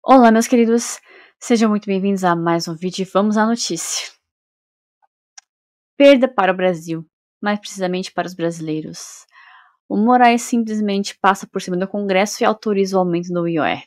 Olá, meus queridos, sejam muito bem-vindos a mais um vídeo e vamos à notícia. Perda para o Brasil, mais precisamente para os brasileiros. O Moraes simplesmente passa por cima do Congresso e autoriza o aumento do IOF.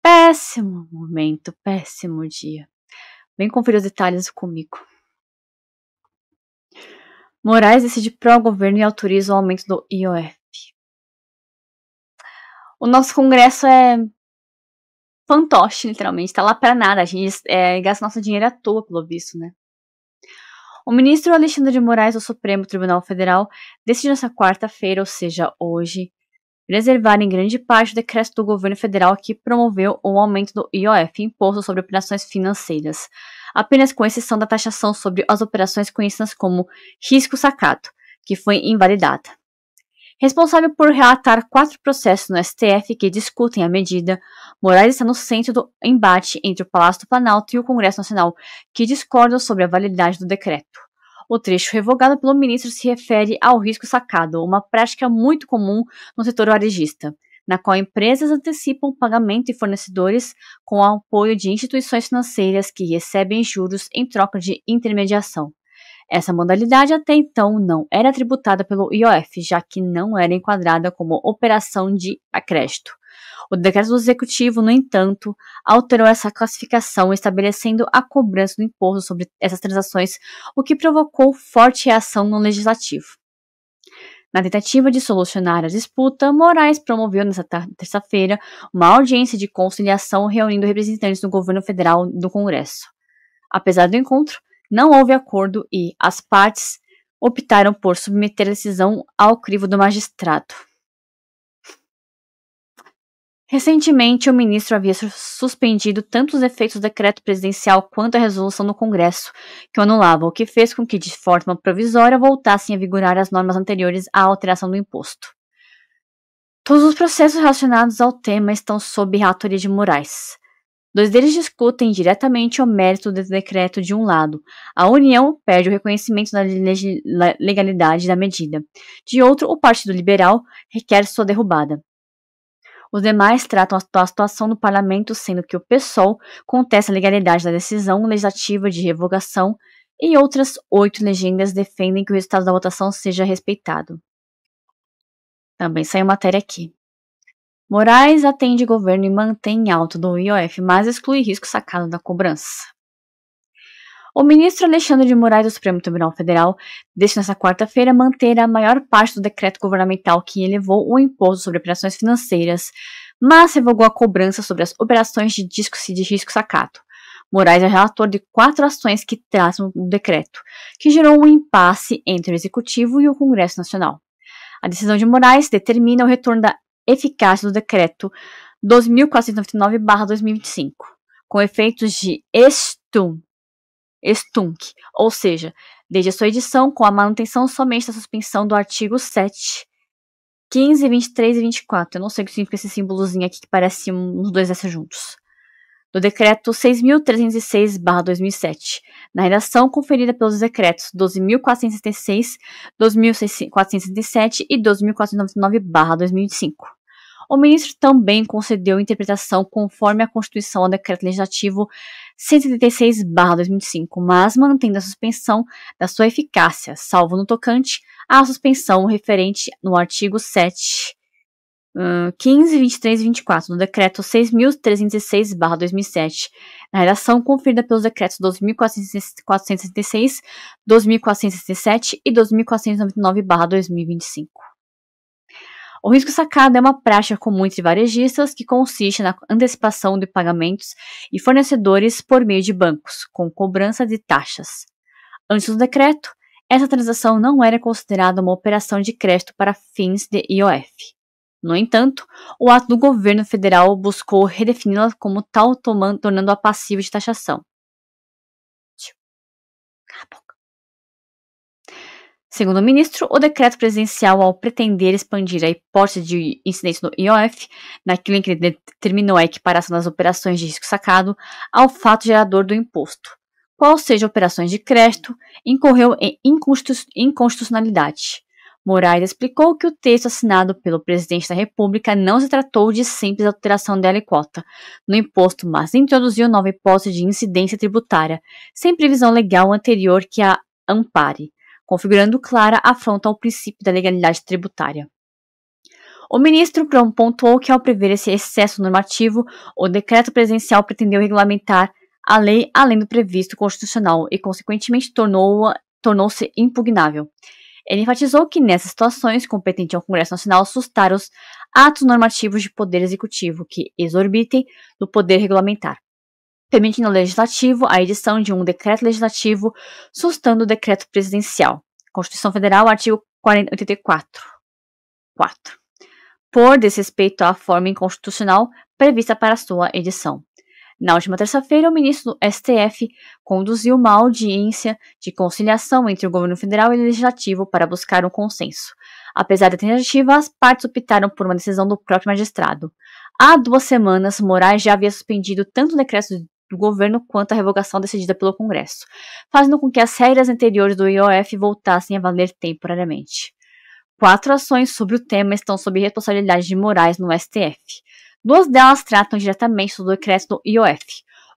Péssimo momento, péssimo dia. Vem conferir os detalhes comigo. Moraes decide pró-governo e autoriza o aumento do IOF. O nosso Congresso é fantoche, literalmente, tá lá pra nada. A gente gasta nosso dinheiro à toa, pelo visto, né? O ministro Alexandre de Moraes do Supremo Tribunal Federal decidiu nesta quarta-feira, ou seja, hoje, preservar em grande parte o decreto do governo federal que promoveu o aumento do IOF, Imposto sobre Operações Financeiras, apenas com exceção da taxação sobre as operações conhecidas como risco sacado, que foi invalidada. Responsável por relatar 4 processos no STF que discutem a medida, Moraes está no centro do embate entre o Palácio do Planalto e o Congresso Nacional, que discordam sobre a validade do decreto. O trecho revogado pelo ministro se refere ao risco sacado, uma prática muito comum no setor varejista, na qual empresas antecipam o pagamento de fornecedores com o apoio de instituições financeiras que recebem juros em troca de intermediação. Essa modalidade até então não era tributada pelo IOF, já que não era enquadrada como operação de crédito. O decreto do Executivo, no entanto, alterou essa classificação, estabelecendo a cobrança do imposto sobre essas transações, o que provocou forte reação no Legislativo. Na tentativa de solucionar a disputa, Moraes promoveu nesta terça-feira uma audiência de conciliação reunindo representantes do governo federal do Congresso. Apesar do encontro, não houve acordo e as partes optaram por submeter a decisão ao crivo do magistrado. Recentemente, o ministro havia suspendido tanto os efeitos do decreto presidencial quanto a resolução do Congresso, que o anulava, o que fez com que, de forma provisória, voltassem a vigorar as normas anteriores à alteração do imposto. Todos os processos relacionados ao tema estão sob relatoria de Moraes. 2 deles discutem diretamente o mérito do decreto de um lado. A União perde o reconhecimento da legalidade da medida. De outro, o Partido Liberal requer sua derrubada. Os demais tratam a situação no parlamento, sendo que o PSOL contesta a legalidade da decisão legislativa de revogação e outras 8 legendas defendem que o resultado da votação seja respeitado. Também saiu matéria aqui. Moraes atende governo e mantém alto do IOF, mas exclui risco sacado da cobrança. O ministro Alexandre de Moraes do Supremo Tribunal Federal decidiu nesta quarta-feira manter a maior parte do decreto governamental que elevou o imposto sobre operações financeiras, mas revogou a cobrança sobre as operações de risco sacado. Moraes é relator de 4 ações que tratam do decreto, que gerou um impasse entre o Executivo e o Congresso Nacional. A decisão de Moraes determina o retorno da eficácia do decreto 2499/2025, com efeitos de extunc, ou seja, desde a sua edição, com a manutenção somente da suspensão do artigo 7, 15, 23 e 24. Eu não sei o que significa esse símbolozinho aqui que parece uns 2 S juntos. Do decreto 6.306/2007, na redação conferida pelos decretos 12.466, 2.467 e 2.499/2005. O ministro também concedeu interpretação conforme a Constituição ao Decreto Legislativo 176/2005, mas mantendo a suspensão da sua eficácia, salvo no tocante à suspensão referente no artigo 7, 15, 23 e 24 do Decreto 6.306/2007, na redação conferida pelos decretos 12.466, 2.467 e 2.499/2025. O risco sacado é uma prática comum entre varejistas que consiste na antecipação de pagamentos e fornecedores por meio de bancos, com cobrança de taxas. Antes do decreto, essa transação não era considerada uma operação de crédito para fins de IOF. No entanto, o ato do governo federal buscou redefini-la como tal, tornando-a passível de taxação. Segundo o ministro, o decreto presidencial, ao pretender expandir a hipótese de incidência do IOF, naquilo em que determinou a equiparação das operações de risco sacado ao fato gerador do imposto, qual seja operações de crédito, incorreu em inconstitucionalidade. Moraes explicou que o texto assinado pelo presidente da República não se tratou de simples alteração da alíquota no imposto, mas introduziu nova hipótese de incidência tributária, sem previsão legal anterior que a ampare, configurando clara afronta ao princípio da legalidade tributária. O ministro pontuou que, ao prever esse excesso normativo, o decreto presidencial pretendeu regulamentar a lei além do previsto constitucional e, consequentemente, tornou-se impugnável. Ele enfatizou que, nessas situações, competente ao Congresso Nacional sustar os atos normativos de poder executivo que exorbitem do poder regulamentar, permitindo ao Legislativo a edição de um decreto legislativo sustando o decreto presidencial. Constituição Federal, artigo 84. 4. Por desrespeito à forma inconstitucional prevista para sua edição. Na última terça-feira, o ministro do STF conduziu uma audiência de conciliação entre o governo federal e o legislativo para buscar um consenso. Apesar da tentativa, as partes optaram por uma decisão do próprio magistrado. Há 2 semanas, Moraes já havia suspendido tanto o decreto do governo quanto a revogação decidida pelo Congresso, fazendo com que as regras anteriores do IOF voltassem a valer temporariamente. 4 ações sobre o tema estão sob responsabilidade de Moraes no STF. 2 delas tratam diretamente do decreto do IOF.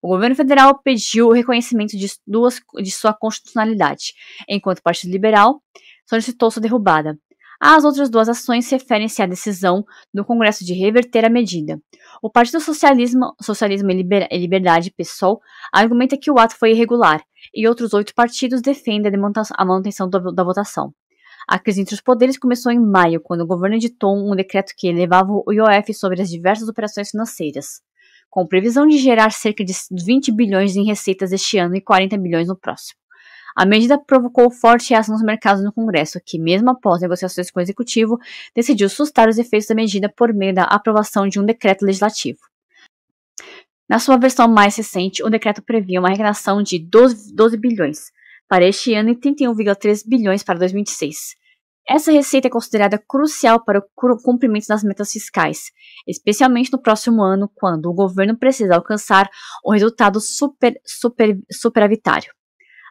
O governo federal pediu o reconhecimento de sua constitucionalidade, enquanto o Partido Liberal solicitou sua derrubada. As outras 2 ações referem-se à decisão do Congresso de reverter a medida. O Partido Socialismo e Liberdade, PSOL, argumenta que o ato foi irregular, e outros 8 partidos defendem a manutenção da votação. A crise entre os poderes começou em maio, quando o governo editou um decreto que elevava o IOF sobre as diversas operações financeiras, com previsão de gerar cerca de 20 bilhões em receitas este ano e 40 bilhões no próximo. A medida provocou forte reação nos mercados no Congresso, que, mesmo após negociações com o Executivo, decidiu sustar os efeitos da medida por meio da aprovação de um decreto legislativo. Na sua versão mais recente, o decreto previa uma arrecadação de 12 bilhões para este ano e 31,3 bilhões para 2026. Essa receita é considerada crucial para o cumprimento das metas fiscais, especialmente no próximo ano, quando o governo precisa alcançar o resultado superavitário.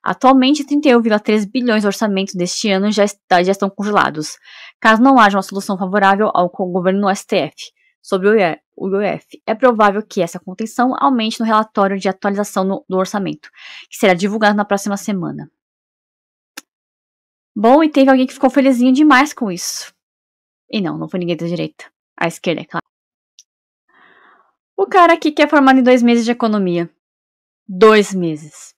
Atualmente, 31,3 bilhões do orçamento deste ano já estão congelados, caso não haja uma solução favorável ao governo no STF sobre o IOF. É provável que essa contenção aumente no relatório de atualização do orçamento, que será divulgado na próxima semana. Bom, e teve alguém que ficou felizinho demais com isso. E não foi ninguém da direita. A esquerda, é claro. O cara aqui que é formado em 2 meses de economia. 2 meses.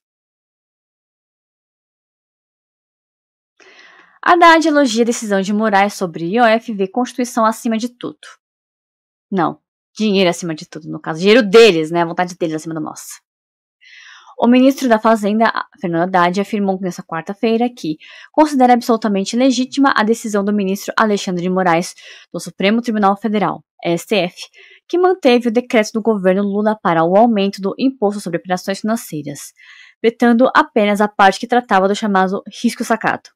Haddad elogia a decisão de Moraes sobre IOF e vê Constituição acima de tudo. Não, dinheiro acima de tudo, no caso. Dinheiro deles, né? A vontade deles acima da nossa. O ministro da Fazenda, Fernando Haddad, afirmou nesta quarta-feira que considera absolutamente legítima a decisão do ministro Alexandre de Moraes do Supremo Tribunal Federal, STF, que manteve o decreto do governo Lula para o aumento do imposto sobre operações financeiras, vetando apenas a parte que tratava do chamado risco sacado.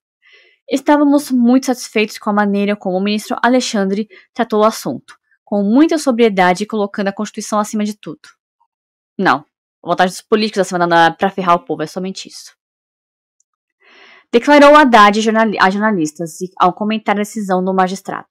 Estávamos muito satisfeitos com a maneira como o ministro Alexandre tratou o assunto, com muita sobriedade e colocando a Constituição acima de tudo. Não. A vontade dos políticos acima para ferrar o povo, é somente isso. Declarou Haddad a jornalistas ao comentar a decisão do magistrado.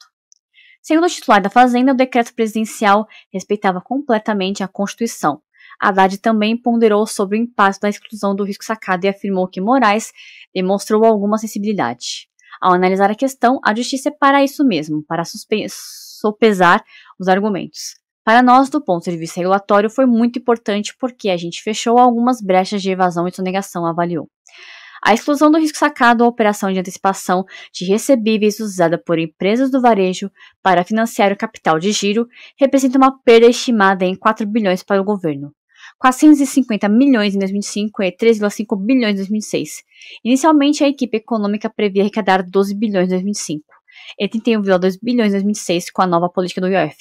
Segundo o titular da Fazenda, o decreto presidencial respeitava completamente a Constituição. Haddad também ponderou sobre o impacto da exclusão do risco sacado e afirmou que Moraes demonstrou alguma sensibilidade. Ao analisar a questão, a justiça é para isso mesmo, para sopesar os argumentos. Para nós, do ponto de vista regulatório, foi muito importante porque a gente fechou algumas brechas de evasão e sonegação, avaliou. A exclusão do risco sacado à operação de antecipação de recebíveis usada por empresas do varejo para financiar o capital de giro representa uma perda estimada em 4 bilhões para o governo. 450 milhões em 2005 e 3,5 bilhões em 2006. Inicialmente, a equipe econômica previa arrecadar 12 bilhões em 2005 e 31,2 bilhões em 2006 com a nova política do IOF.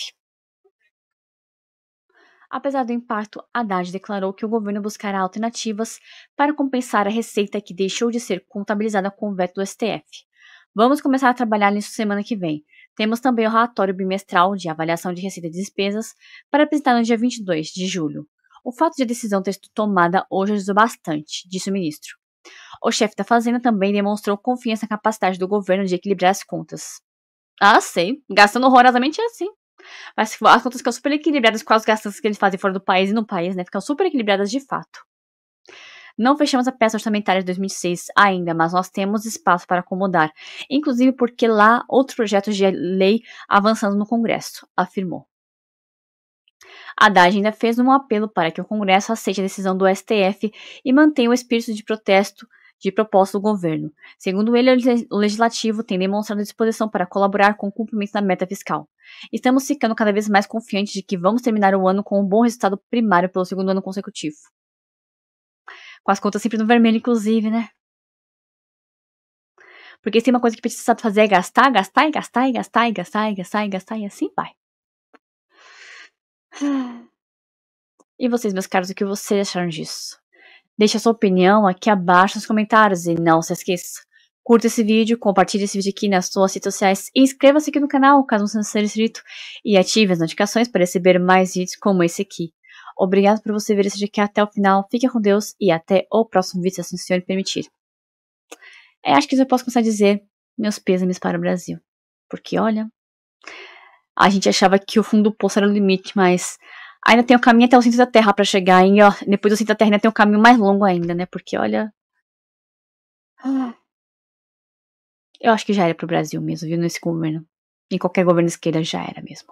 Apesar do impacto, Haddad declarou que o governo buscará alternativas para compensar a receita que deixou de ser contabilizada com o veto do STF. Vamos começar a trabalhar nisso semana que vem. Temos também o relatório bimestral de avaliação de receita e despesas para apresentar no dia 22 de julho. O fato de a decisão ter sido tomada hoje ajudou bastante, disse o ministro. O chefe da Fazenda também demonstrou confiança na capacidade do governo de equilibrar as contas. Ah, sei. Gastando horrorosamente é assim. Mas as contas ficam super equilibradas com as gastos que eles fazem fora do país e no país, né? Ficam super equilibradas de fato. Não fechamos a peça orçamentária de 2006 ainda, mas nós temos espaço para acomodar, inclusive porque lá outros projetos de lei avançando no Congresso, afirmou. Haddad ainda fez um apelo para que o Congresso aceite a decisão do STF e mantenha o espírito de protesto de proposta do governo. Segundo ele, o Legislativo tem demonstrado disposição para colaborar com o cumprimento da meta fiscal. Estamos ficando cada vez mais confiantes de que vamos terminar o ano com um bom resultado primário pelo segundo ano consecutivo. Com as contas sempre no vermelho, inclusive, né? Porque se tem uma coisa que o petista sabe fazer é gastar, gastar e gastar e gastar e gastar e gastar e gastar e assim vai. E vocês, meus caros, o que vocês acharam disso? Deixe a sua opinião aqui abaixo nos comentários e não se esqueça. Curta esse vídeo, compartilhe esse vídeo aqui nas suas redes sociais e inscreva-se aqui no canal caso não seja inscrito e ative as notificações para receber mais vídeos como esse aqui. Obrigado por você ver esse vídeo aqui até o final, fique com Deus e até o próximo vídeo, se assim o Senhor permitir. Acho que eu posso começar a dizer meus pêsames para o Brasil. Porque, olha, a gente achava que o fundo do poço era o limite, mas ainda tem o caminho até o centro da Terra para chegar. E, ó, depois do centro da Terra ainda tem um caminho mais longo ainda, né? Porque, olha... Eu acho que já era pro Brasil mesmo, viu? Nesse governo. Em qualquer governo de esquerda já era mesmo.